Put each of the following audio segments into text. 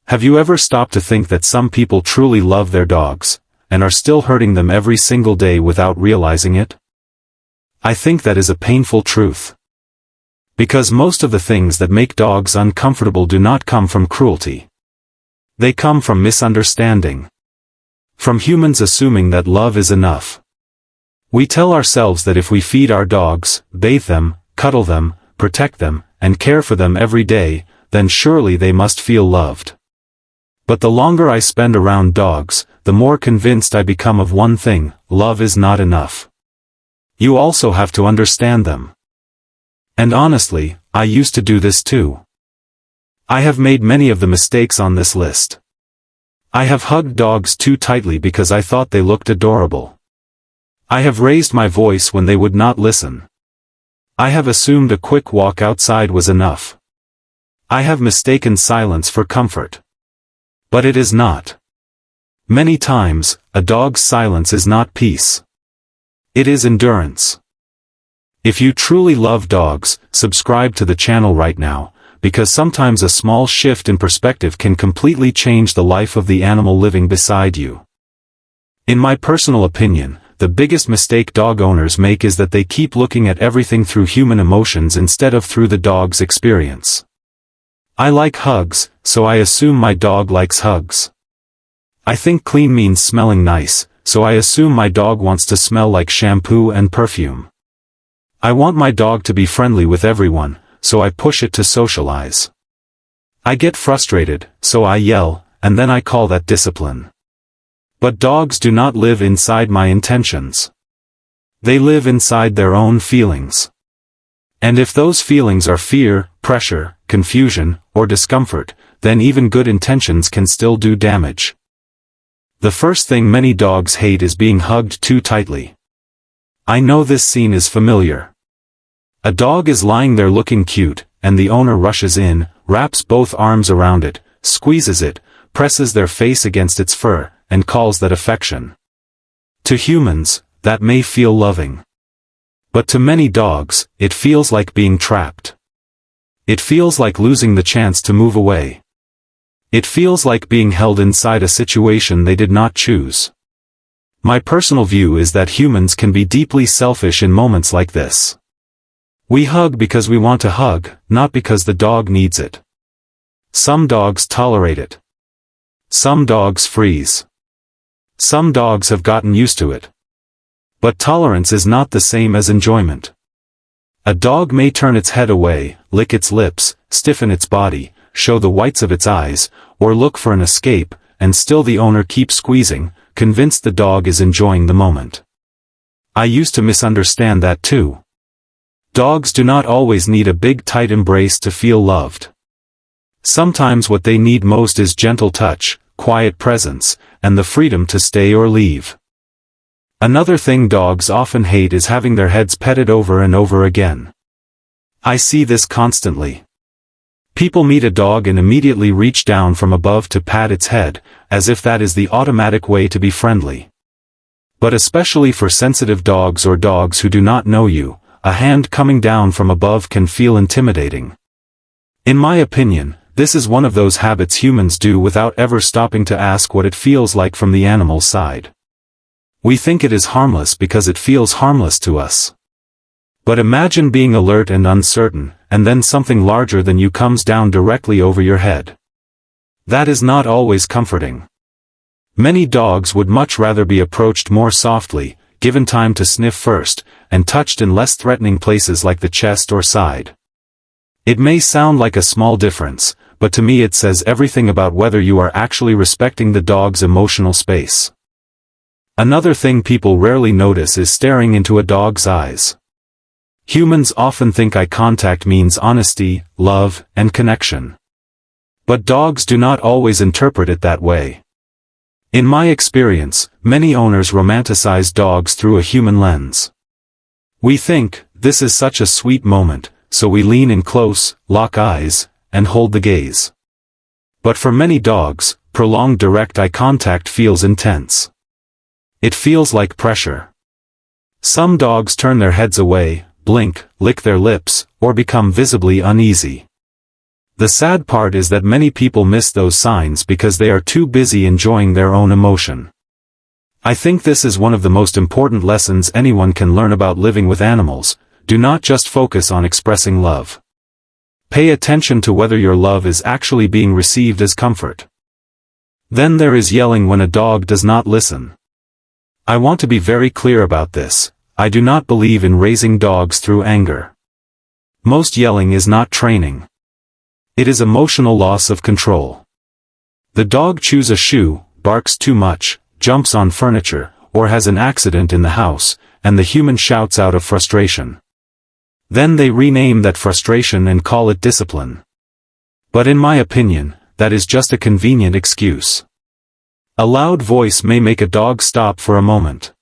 Have you ever stopped to think that some people truly love their dogs, and are still hurting them every single day without realizing it? I think that is a painful truth. Because most of the things that make dogs uncomfortable do not come from cruelty. They come from misunderstanding. From humans assuming that love is enough. We tell ourselves that if we feed our dogs, bathe them, cuddle them, protect them, and care for them every day, then surely they must feel loved. But the longer I spend around dogs, the more convinced I become of one thing: love is not enough. You also have to understand them. And honestly, I used to do this too. I have made many of the mistakes on this list. I have hugged dogs too tightly because I thought they looked adorable. I have raised my voice when they would not listen. I have assumed a quick walk outside was enough. I have mistaken silence for comfort. But it is not. Many times, a dog's silence is not peace. It is endurance. If you truly love dogs, subscribe to the channel right now, because sometimes a small shift in perspective can completely change the life of the animal living beside you. In my personal opinion, the biggest mistake dog owners make is that they keep looking at everything through human emotions instead of through the dog's experience. I like hugs, so I assume my dog likes hugs. I think clean means smelling nice, so I assume my dog wants to smell like shampoo and perfume. I want my dog to be friendly with everyone, so I push it to socialize. I get frustrated, so I yell, and then I call that discipline. But dogs do not live inside my intentions. They live inside their own feelings. And if those feelings are fear, pressure, confusion, or discomfort, then even good intentions can still do damage. The first thing many dogs hate is being hugged too tightly. I know this scene is familiar. A dog is lying there looking cute, and the owner rushes in, wraps both arms around it, squeezes it, presses their face against its fur, and calls that affection. To humans, that may feel loving. But to many dogs, it feels like being trapped. It feels like losing the chance to move away. It feels like being held inside a situation they did not choose. My personal view is that humans can be deeply selfish in moments like this. We hug because we want to hug, not because the dog needs it. Some dogs tolerate it. Some dogs freeze. Some dogs have gotten used to it. But tolerance is not the same as enjoyment. A dog may turn its head away, lick its lips, stiffen its body, show the whites of its eyes, or look for an escape, and still the owner keeps squeezing, convinced the dog is enjoying the moment. I used to misunderstand that too. Dogs do not always need a big tight embrace to feel loved. Sometimes what they need most is gentle touch, quiet presence, and the freedom to stay or leave. Another thing dogs often hate is having their heads petted over and over again. I see this constantly. People meet a dog and immediately reach down from above to pat its head, as if that is the automatic way to be friendly. But especially for sensitive dogs or dogs who do not know you, a hand coming down from above can feel intimidating. In my opinion, this is one of those habits humans do without ever stopping to ask what it feels like from the animal's side. We think it is harmless because it feels harmless to us. But imagine being alert and uncertain, and then something larger than you comes down directly over your head. That is not always comforting. Many dogs would much rather be approached more softly, given time to sniff first, and touched in less threatening places like the chest or side. It may sound like a small difference, but to me it says everything about whether you are actually respecting the dog's emotional space. Another thing people rarely notice is staring into a dog's eyes. Humans often think eye contact means honesty, love, and connection. But dogs do not always interpret it that way. In my experience, many owners romanticize dogs through a human lens. We think, this is such a sweet moment, so we lean in close, lock eyes, and hold the gaze. But for many dogs, prolonged direct eye contact feels intense. It feels like pressure. Some dogs turn their heads away, blink, lick their lips, or become visibly uneasy. The sad part is that many people miss those signs because they are too busy enjoying their own emotion. I think this is one of the most important lessons anyone can learn about living with animals. Do not just focus on expressing love. Pay attention to whether your love is actually being received as comfort. Then there is yelling when a dog does not listen. I want to be very clear about this. I do not believe in raising dogs through anger. Most yelling is not training. It is emotional loss of control. The dog chews a shoe, barks too much, jumps on furniture, or has an accident in the house, and the human shouts out of frustration. Then they rename that frustration and call it discipline. But in my opinion, that is just a convenient excuse. A loud voice may make a dog stop for a moment.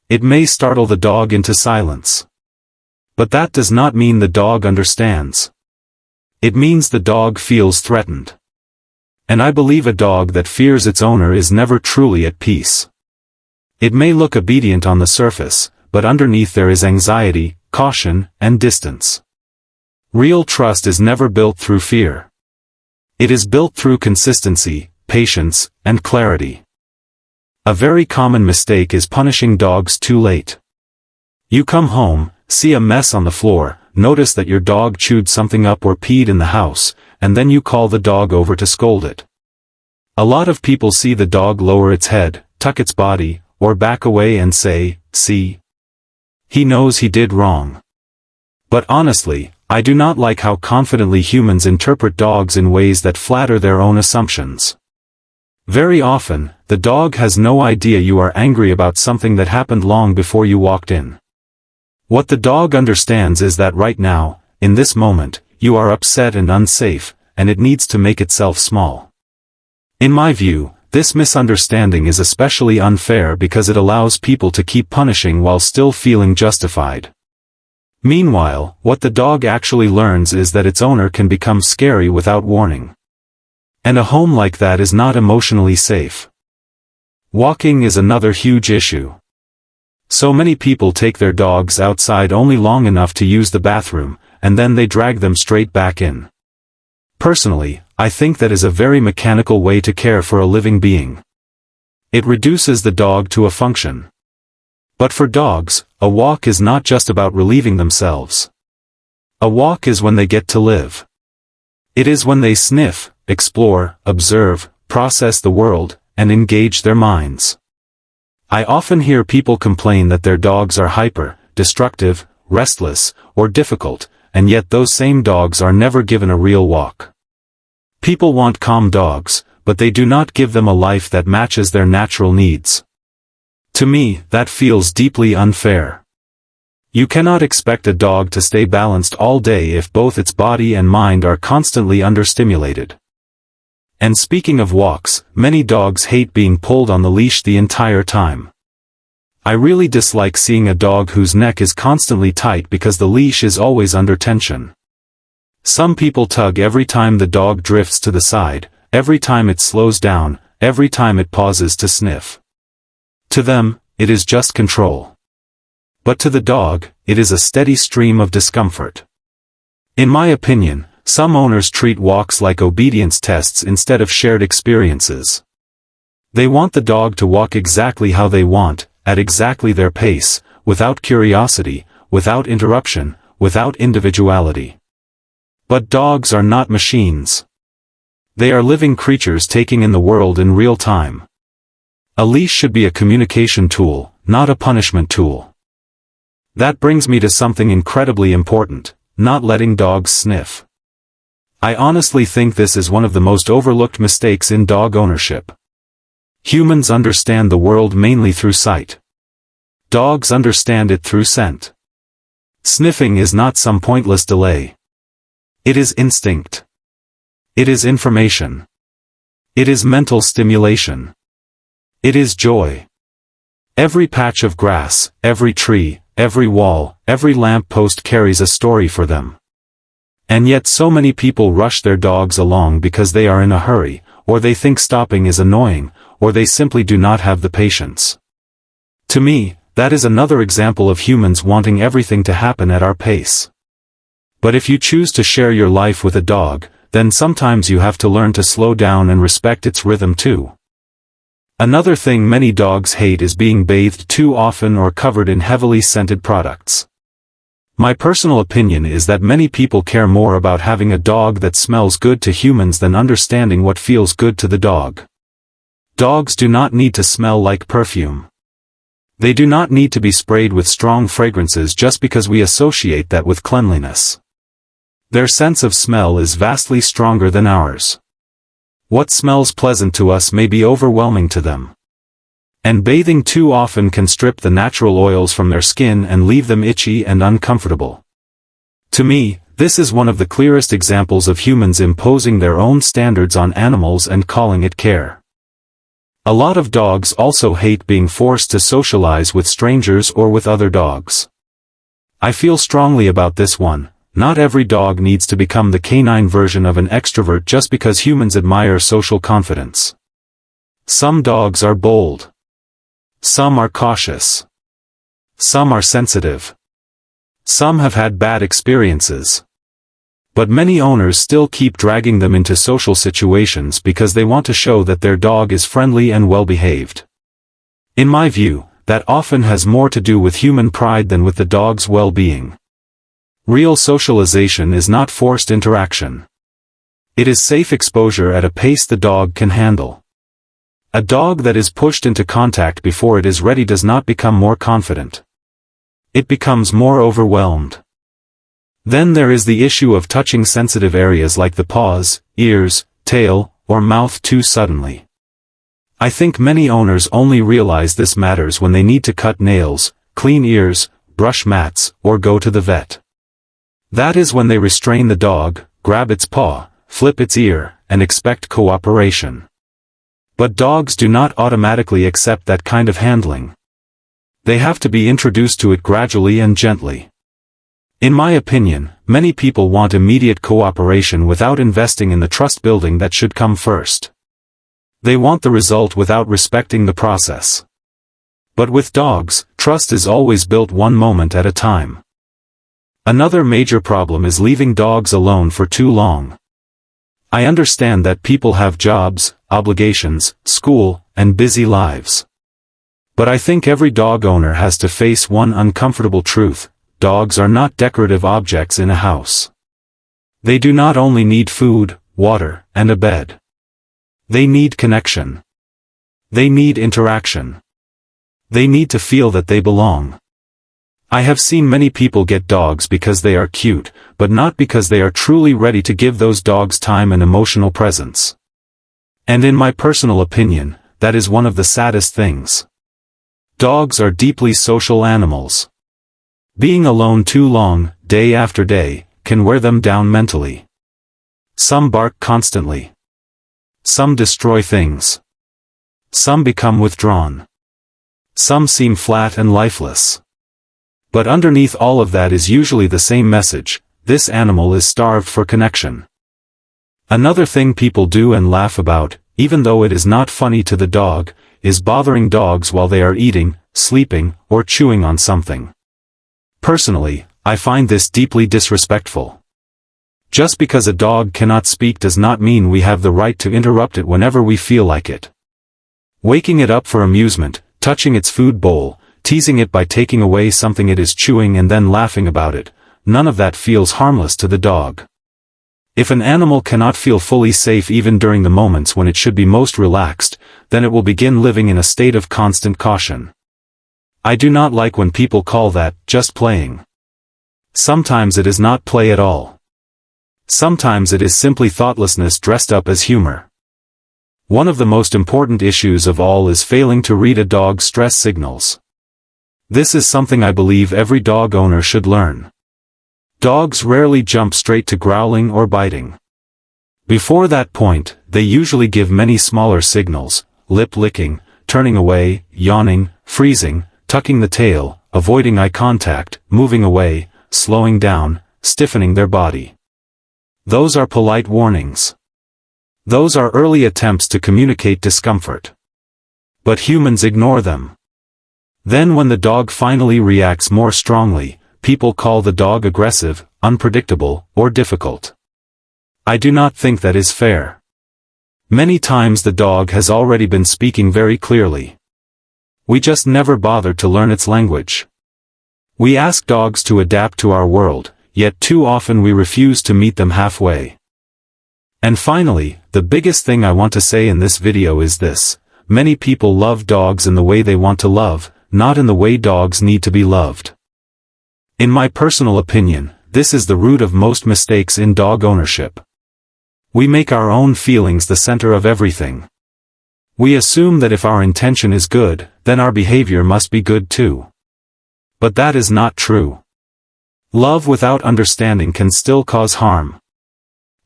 It may startle the dog into silence. But that does not mean the dog understands. It means the dog feels threatened. And I believe a dog that fears its owner is never truly at peace. It may look obedient on the surface, but underneath there is anxiety, caution, and distance. Real trust is never built through fear. It is built through consistency, patience, and clarity. A very common mistake is punishing dogs too late. You come home, see a mess on the floor, notice that your dog chewed something up or peed in the house, and then you call the dog over to scold it. A lot of people see the dog lower its head, tuck its body, or back away and say, "See? He knows he did wrong." But honestly, I do not like how confidently humans interpret dogs in ways that flatter their own assumptions. Very often, the dog has no idea you are angry about something that happened long before you walked in. What the dog understands is that right now, in this moment, you are upset and unsafe, and it needs to make itself small. In my view, this misunderstanding is especially unfair because it allows people to keep punishing while still feeling justified. Meanwhile, what the dog actually learns is that its owner can become scary without warning. And a home like that is not emotionally safe. Walking is another huge issue. So many people take their dogs outside only long enough to use the bathroom, and then they drag them straight back in. Personally, I think that is a very mechanical way to care for a living being. It reduces the dog to a function. But for dogs, a walk is not just about relieving themselves. A walk is when they get to live. It is when they sniff, explore, observe, process the world, and engage their minds. I often hear people complain that their dogs are hyper, destructive, restless, or difficult, and yet those same dogs are never given a real walk. People want calm dogs, but they do not give them a life that matches their natural needs. To me, that feels deeply unfair. You cannot expect a dog to stay balanced all day if both its body and mind are constantly understimulated. And speaking of walks, many dogs hate being pulled on the leash the entire time. I really dislike seeing a dog whose neck is constantly tight because the leash is always under tension. Some people tug every time the dog drifts to the side, every time it slows down, every time it pauses to sniff. To them, it is just control. But to the dog, it is a steady stream of discomfort. In my opinion, some owners treat walks like obedience tests instead of shared experiences. They want the dog to walk exactly how they want, at exactly their pace, without curiosity, without interruption, without individuality. But dogs are not machines. They are living creatures taking in the world in real time. A leash should be a communication tool, not a punishment tool. That brings me to something incredibly important, not letting dogs sniff. I honestly think this is one of the most overlooked mistakes in dog ownership. Humans understand the world mainly through sight. Dogs understand it through scent. Sniffing is not some pointless delay. It is instinct. It is information. It is mental stimulation. It is joy. Every patch of grass, every tree, every wall, every lamp post carries a story for them. And yet so many people rush their dogs along because they are in a hurry, or they think stopping is annoying, or they simply do not have the patience. To me, that is another example of humans wanting everything to happen at our pace. But if you choose to share your life with a dog, then sometimes you have to learn to slow down and respect its rhythm too. Another thing many dogs hate is being bathed too often or covered in heavily scented products. My personal opinion is that many people care more about having a dog that smells good to humans than understanding what feels good to the dog. Dogs do not need to smell like perfume. They do not need to be sprayed with strong fragrances just because we associate that with cleanliness. Their sense of smell is vastly stronger than ours. What smells pleasant to us may be overwhelming to them. And bathing too often can strip the natural oils from their skin and leave them itchy and uncomfortable. To me, this is one of the clearest examples of humans imposing their own standards on animals and calling it care. A lot of dogs also hate being forced to socialize with strangers or with other dogs. I feel strongly about this one. Not every dog needs to become the canine version of an extrovert just because humans admire social confidence. Some dogs are bold. Some are cautious. Some are sensitive. Some have had bad experiences. But many owners still keep dragging them into social situations because they want to show that their dog is friendly and well-behaved. In my view, that often has more to do with human pride than with the dog's well-being. Real socialization is not forced interaction. It is safe exposure at a pace the dog can handle. A dog that is pushed into contact before it is ready does not become more confident. It becomes more overwhelmed. Then there is the issue of touching sensitive areas like the paws, ears, tail, or mouth too suddenly. I think many owners only realize this matters when they need to cut nails, clean ears, brush mats, or go to the vet. That is when they restrain the dog, grab its paw, flip its ear, and expect cooperation. But dogs do not automatically accept that kind of handling. They have to be introduced to it gradually and gently. In my opinion, many people want immediate cooperation without investing in the trust building that should come first. They want the result without respecting the process. But with dogs, trust is always built one moment at a time. Another major problem is leaving dogs alone for too long. I understand that people have jobs, obligations, school, and busy lives. But I think every dog owner has to face one uncomfortable truth: dogs are not decorative objects in a house. They do not only need food, water, and a bed. They need connection. They need interaction. They need to feel that they belong. I have seen many people get dogs because they are cute, but not because they are truly ready to give those dogs time and emotional presence. And in my personal opinion, that is one of the saddest things. Dogs are deeply social animals. Being alone too long, day after day, can wear them down mentally. Some bark constantly. Some destroy things. Some become withdrawn. Some seem flat and lifeless. But underneath all of that is usually the same message: this animal is starved for connection. Another thing people do and laugh about, even though it is not funny to the dog, is bothering dogs while they are eating, sleeping, or chewing on something. Personally, I find this deeply disrespectful. Just because a dog cannot speak does not mean we have the right to interrupt it whenever we feel like it. Waking it up for amusement, touching its food bowl, teasing it by taking away something it is chewing and then laughing about it, none of that feels harmless to the dog. If an animal cannot feel fully safe even during the moments when it should be most relaxed, then it will begin living in a state of constant caution. I do not like when people call that just playing. Sometimes it is not play at all. Sometimes it is simply thoughtlessness dressed up as humor. One of the most important issues of all is failing to read a dog's stress signals. This is something I believe every dog owner should learn. Dogs rarely jump straight to growling or biting. Before that point, they usually give many smaller signals: lip licking, turning away, yawning, freezing, tucking the tail, avoiding eye contact, moving away, slowing down, stiffening their body. Those are polite warnings. Those are early attempts to communicate discomfort. But humans ignore them. Then when the dog finally reacts more strongly, people call the dog aggressive, unpredictable, or difficult. I do not think that is fair. Many times the dog has already been speaking very clearly. We just never bother to learn its language. We ask dogs to adapt to our world, yet too often we refuse to meet them halfway. And finally, the biggest thing I want to say in this video is this: many people love dogs in the way they want to love, not in the way dogs need to be loved. In my personal opinion, this is the root of most mistakes in dog ownership. We make our own feelings the center of everything. We assume that if our intention is good, then our behavior must be good too. But that is not true. Love without understanding can still cause harm.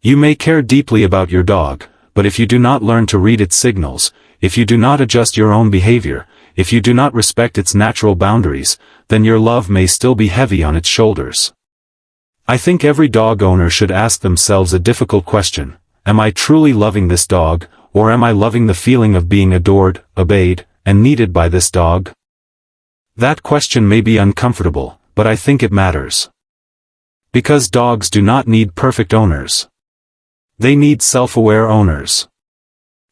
You may care deeply about your dog, but if you do not learn to read its signals, if you do not adjust your own behavior, if you do not respect its natural boundaries, then your love may still be heavy on its shoulders. I think every dog owner should ask themselves a difficult question: am I truly loving this dog, or am I loving the feeling of being adored, obeyed, and needed by this dog? That question may be uncomfortable, but I think it matters. Because dogs do not need perfect owners. They need self-aware owners.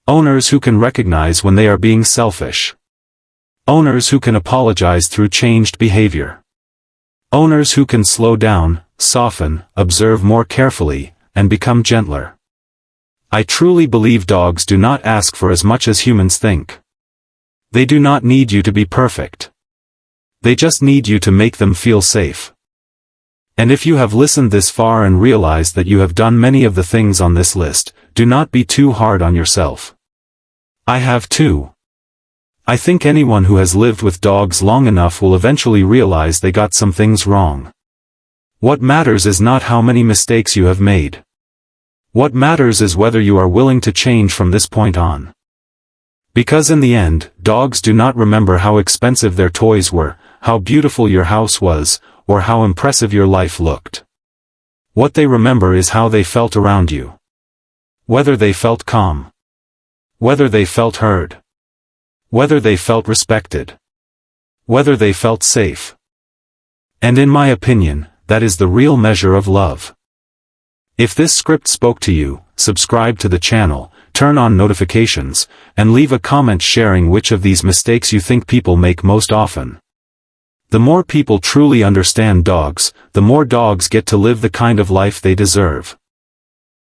Owners who can recognize when they are being selfish. Owners who can apologize through changed behavior. Owners who can slow down, soften, observe more carefully, and become gentler. I truly believe dogs do not ask for as much as humans think. They do not need you to be perfect. They just need you to make them feel safe. And if you have listened this far and realized that you have done many of the things on this list, do not be too hard on yourself. I have too. I think anyone who has lived with dogs long enough will eventually realize they got some things wrong. What matters is not how many mistakes you have made. What matters is whether you are willing to change from this point on. Because in the end, dogs do not remember how expensive their toys were, how beautiful your house was, or how impressive your life looked. What they remember is how they felt around you. Whether they felt calm. Whether they felt heard. Whether they felt respected. Whether they felt safe. And in my opinion, that is the real measure of love. If this script spoke to you, subscribe to the channel, turn on notifications, and leave a comment sharing which of these mistakes you think people make most often. The more people truly understand dogs, the more dogs get to live the kind of life they deserve.